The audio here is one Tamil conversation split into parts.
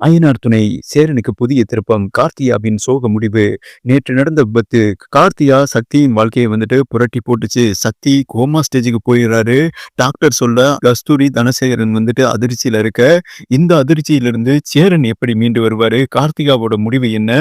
ஐயனார் துணை சேரனுக்கு புதிய திருப்பம். கார்த்தியாவின் சோக முடிவு. நேற்று நடந்த விபத்து கார்த்தியா சக்தியின் வாழ்க்கையை புரட்டி போட்டுச்சு. சக்தி கோமா ஸ்டேஜுக்கு போயிடுறாரு. டாக்டர் சொல்ல கஸ்தூரி தனசேகரன் அதிர்ச்சியில இருக்க, இந்த அதிர்ச்சியிலிருந்து சேரன் எப்படி மீண்டு வருவாரு? கார்த்திகாவோட முடிவு என்ன?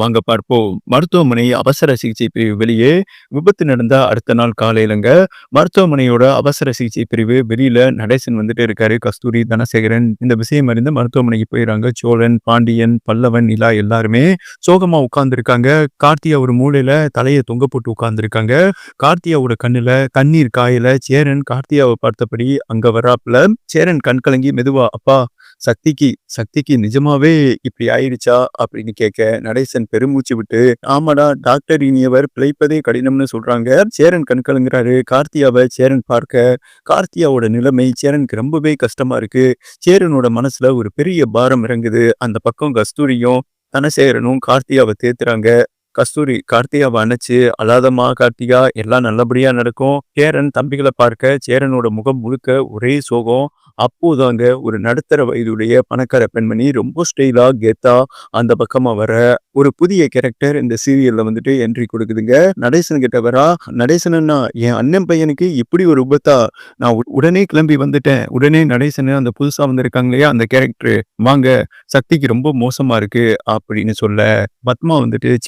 வாங்க பார்ப்போம். மருத்துவமனை அவசர சிகிச்சை பிரிவு வெளியே. விபத்து நடந்த அடுத்த நாள் காலையிலங்க மருத்துவமனையோட அவசர சிகிச்சை பிரிவு வெளியில நடேசன் இருக்காரு. கஸ்தூரி தனசேகரன் இந்த விஷயம் அறிந்து மருத்துவமனைக்கு போயிடறாங்க. சோழன், பாண்டியன், பல்லவன், நிலா எல்லாருமே சோகமா உட்கார்ந்துருக்காங்க. கார்த்தியா ஒரு மூலையில தலையை தொங்க போட்டு உட்கார்ந்துருக்காங்க. கார்த்தியாவோட கண்ணுல கண்ணீர் காயல. சேரன் கார்த்தியாவை பார்த்தபடி அங்க வராப்புல. சேரன் கண் கலங்கி மெதுவா, அப்பா சக்திக்கு சக்திக்கு நிஜமாவே இப்படி ஆயிடுச்சா அப்படின்னு கேட்க, நடேசன் பெருமூச்சு விட்டு, ஆமாடா டாக்டர் இனியவர் பிழைப்பதே கடினம்னு சொல்றாங்க. சேரன் கண் கலங்குறாரு. கார்த்தியாவை சேரன் பார்க்க, கார்த்தியாவோட நிலைமை சேரனுக்கு ரொம்பவே கஷ்டமா இருக்கு. சேரனோட மனசுல ஒரு பெரிய பாரம் இறங்குது. அந்த பக்கம் கஸ்தூரியும் தனசேகரனும் கார்த்தியாவை தேத்துறாங்க. கஸ்தூரி கார்த்தியாவை அணைச்சு, அழாதம்மா கார்த்திகா, எல்லாம் நல்லபடியா நடக்கும். சேரன் தம்பிகளை பார்க்க சேரனோட முகம் முழுக்க ஒரே சோகம். அப்போதாங்க ஒரு நடுத்தர வயதுடைய பணக்கார பெண்மணி ரொம்ப ஸ்டைலா கெத்தா அந்த பக்கமா வர ஒரு புதிய கேரக்டர் இந்த சீரியல்ல என்ட்ரி கொடுக்குதுங்க. நடேசன் கிட்ட வரா. நடேசனா, என் அண்ணன் பையனுக்கு இப்படி ஒரு விபத்தா? நான் உடனே கிளம்பி வந்துட்டேன். உடனே நடேசன் அந்த புதுசா வந்திருக்காங்க இல்லையா அந்த கேரக்டர், வாங்க சக்திக்கு ரொம்ப மோசமா இருக்கு அப்படின்னு சொல்ல, பத்மா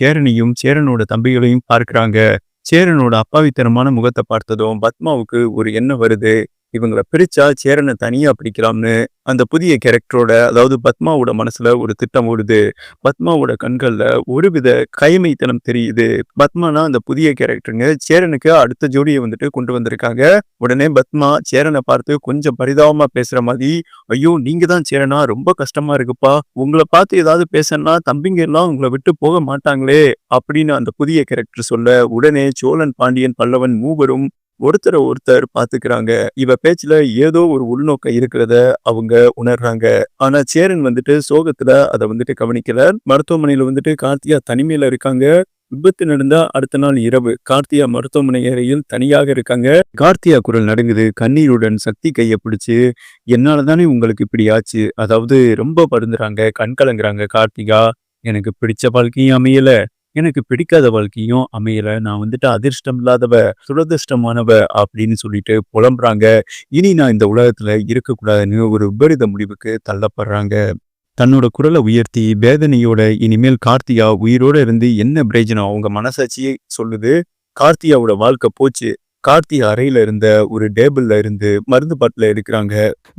சேரனையும் சேரனோட தம்பிகளையும் பார்க்கிறாங்க. சேரனோட அப்பாவித்தனமான முகத்தை பார்த்ததும் பத்மாவுக்கு ஒரு எண்ணம் வருது. இவங்களை பிரிச்சா சேரனை தனியா பிடிக்கலாம்னு அந்த புதிய கேரக்டரோட, அதாவது பத்மாவோட மனசுல ஒரு திட்டம் ஓடுது. பத்மாவோட கண்கள்ல ஒருவித கைமைத்தனம் தெரியுது. பத்மானா அந்த புதிய கேரக்டருங்க. சேரனுக்கு அடுத்த ஜோடியை கொண்டு வந்திருக்காங்க. உடனே பத்மா சேரனை பார்த்து கொஞ்சம் பரிதாபமா பேசுற மாதிரி, ஐயோ நீங்க தான் சேரனா, ரொம்ப கஷ்டமா இருக்குப்பா, உங்களை பார்த்து ஏதாவது பேசணும்னா தம்பிங்க எல்லாம் உங்களை விட்டு போக மாட்டாங்களே அப்படின்னு அந்த புதிய கேரக்டர் சொல்ல, உடனே சோழன், பாண்டியன், பல்லவன் மூவரும் ஒருத்தரை ஒருத்தர் பாத்துக்கிறாங்க. இவ பேச்சுல ஏதோ ஒரு உள்நோக்கம் இருக்கிறத அவங்க உணர்றாங்க. ஆனா சேரன் சோகத்துல அதை கவனிக்கல. மருத்துவமனையில கார்த்தியா தனிமையில இருக்காங்க. விபத்து நடந்தா அடுத்த நாள் இரவு கார்த்தியா மருத்துவமனை அறையில் தனியாக இருக்காங்க. கார்த்தியா குரல் நடுங்குது. கண்ணீருடன் சக்தி கையை பிடிச்சு, என்னாலதானே உங்களுக்கு இப்படி ஆச்சு, அதாவது ரொம்ப படுந்துறாங்க, கண் கலங்குறாங்க. கார்த்திகா, எனக்கு பிடிச்ச வாழ்க்கையும் அமையல, எனக்கு பிடிக்காத வாழ்க்கையும் அமையல, நான் அதிர்ஷ்டம் இல்லாதவ, துரதிர்ஷ்டமானவ அப்படின்னு சொல்லிட்டு புலம்புறாங்க. இனி நான் இந்த உலகத்துல இருக்கக்கூடாதுன்னு ஒரு விபரீத முடிவுக்கு தள்ளப்படுறாங்க. தன்னோட குரலை உயர்த்தி வேதனையோட, இனிமேல் கார்த்தியா உயிரோட இருந்து என்ன பிரயோஜனம்? அவங்க மனசாட்சியே சொல்லுது, கார்த்தியாவோட வாழ்க்கை போச்சு. கார்த்தியா அறையில இருந்த ஒரு டேபிள்ல இருந்து மருந்து பாட்டில எடுக்கிறாங்க.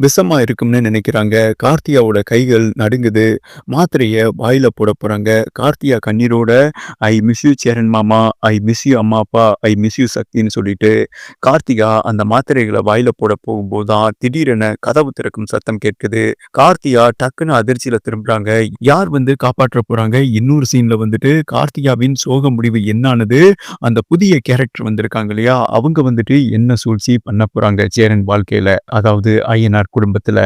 விஷமா இருக்கும்னு நினைக்கிறாங்க. கார்த்தியாவோட கைகள் நடுங்குது. மாத்திரைய வாயில போட போறாங்க. கார்த்தியா கண்ணீரோட, ஐ மிஸ் யூ சேரன் மாமா, ஐ மிஸ் யூ அம்மா அப்பா, ஐ மிஸ் யூ சக்தின்னு சொல்லிட்டு கார்த்திகா அந்த மாத்திரைகளை வாயில போட போகும்போதுதான் திடீரென கதவு திறக்கும் சத்தம் கேட்குது. கார்த்தியா டக்குன்னு அதிர்ச்சியில திரும்புறாங்க. யார் காப்பாற்ற போறாங்க? இன்னொரு சீன்ல கார்த்திகாவின் சோக முடிவு என்னானது? அந்த புதிய கேரக்டர் வந்திருக்காங்க இல்லையா, அவங்க என்ன சூழ்ச்சி பண்ண போறாங்க சேரன் வாழ்க்கையில, அதாவது ஐயனார் குடும்பத்துல.